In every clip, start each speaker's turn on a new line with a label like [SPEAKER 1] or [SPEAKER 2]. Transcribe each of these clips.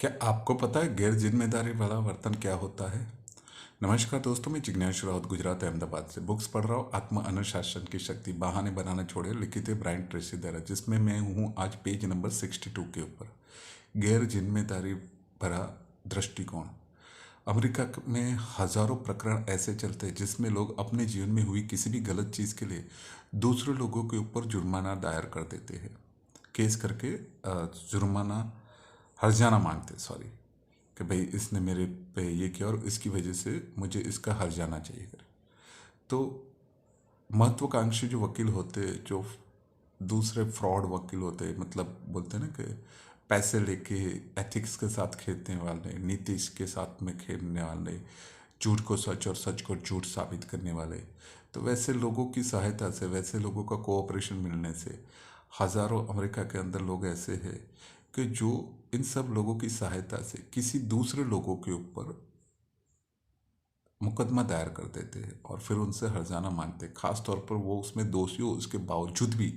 [SPEAKER 1] क्या आपको पता है गैर जिम्मेदारी वाला वर्तन क्या होता है? नमस्कार दोस्तों, मैं जिज्ञासु राउत गुजरात अहमदाबाद से बुक्स पढ़ रहा हूँ। आत्म अनुशासन की शक्ति, बहाने बनाना छोड़े, लिखित है ब्रायन ट्रेसी द्वारा, जिसमें मैं हूँ आज पेज नंबर 62 के ऊपर। गैर जिम्मेदारी भरा दृष्टिकोण। अमेरिका में हजारों प्रकरण ऐसे चलते हैं जिसमें लोग अपने जीवन में हुई किसी भी गलत चीज़ के लिए दूसरे लोगों के ऊपर जुर्माना दायर कर देते हैं। केस करके जुर्माना, हर्जाना मांगते, सॉरी, कि भाई इसने मेरे पे ये किया और इसकी वजह से मुझे इसका हर्जाना चाहिए कर। तो महत्वाकांक्षी जो वकील होते, जो दूसरे फ्रॉड वकील होते, मतलब बोलते हैं ना कि पैसे लेके एथिक्स के साथ खेलने वाले, नीति के साथ में खेलने वाले, झूठ को सच और सच को झूठ साबित करने वाले, तो वैसे लोगों की सहायता से, वैसे लोगों का कोऑपरेशन मिलने से हज़ारों अमेरिका के अंदर लोग ऐसे हैं कि जो इन सब लोगों की सहायता से किसी दूसरे लोगों के ऊपर मुकदमा दायर कर देते हैं और फिर उनसे हर्जाना मांगते हैं। खास तौर पर वो उसमें दोषी हो, उसके बावजूद भी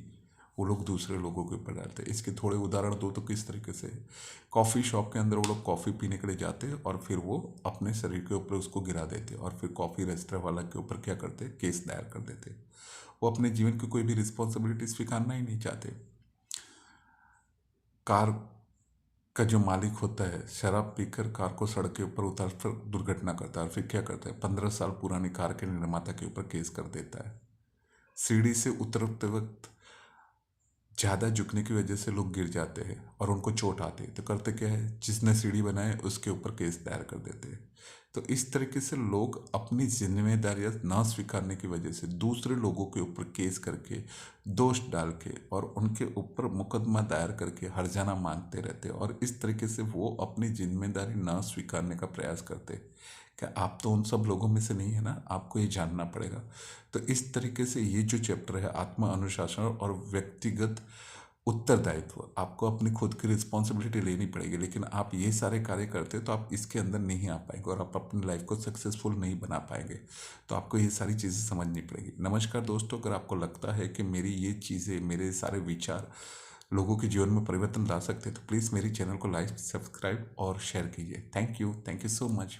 [SPEAKER 1] वो लोग दूसरे लोगों के ऊपर डालते हैं। इसके थोड़े उदाहरण दो तो किस तरीके से है। कॉफ़ी शॉप के अंदर वो लोग कॉफ़ी पीने के लिए जाते हैं और फिर वो अपने शरीर के ऊपर उसको गिरा देते हैं और फिर कॉफ़ी रेस्टोरेंट वाला के ऊपर क्या करते हैं, केस दायर कर देते हैं। वो अपने जीवन की कोई भी रिस्पॉन्सिबिलिटी स्वीकारना ही नहीं चाहते। कार का जो मालिक होता है, शराब पीकर कार को सड़क के ऊपर उतार कर दुर्घटना करता है और फिर क्या करता है, 15 साल पुरानी कार के निर्माता के ऊपर केस कर देता है। सीढ़ी से उतरते वक्त ज़्यादा झुकने की वजह से लोग गिर जाते हैं और उनको चोट आती है, तो करते क्या है, जिसने सीढ़ी बनाए उसके ऊपर केस दायर कर देते हैं। तो इस तरीके से लोग अपनी जिम्मेदारियां ना स्वीकारने की वजह से दूसरे लोगों के ऊपर केस करके, दोष डाल के और उनके ऊपर मुकदमा दायर करके हर्जाना मांगते रहते हैं और इस तरीके से वो अपनी जिम्मेदारी ना स्वीकारने का प्रयास करते हैं। क्या आप तो उन सब लोगों में से नहीं है ना? आपको ये जानना पड़ेगा। तो इस तरीके से ये जो चैप्टर है, आत्म अनुशासन और व्यक्तिगत उत्तरदायित्व, आपको अपनी खुद की रिस्पॉन्सिबिलिटी लेनी पड़ेगी। लेकिन आप ये सारे कार्य करते तो आप इसके अंदर नहीं आ पाएंगे और आप अपनी लाइफ को सक्सेसफुल नहीं बना पाएंगे। तो आपको ये सारी चीज़ें समझनी पड़ेगी। नमस्कार दोस्तों, अगर आपको लगता है कि मेरी ये चीज़ें, मेरे सारे विचार लोगों के जीवन में परिवर्तन ला सकते हैं तो प्लीज़ मेरी चैनल को लाइक, सब्सक्राइब और शेयर कीजिए। Thank you so much.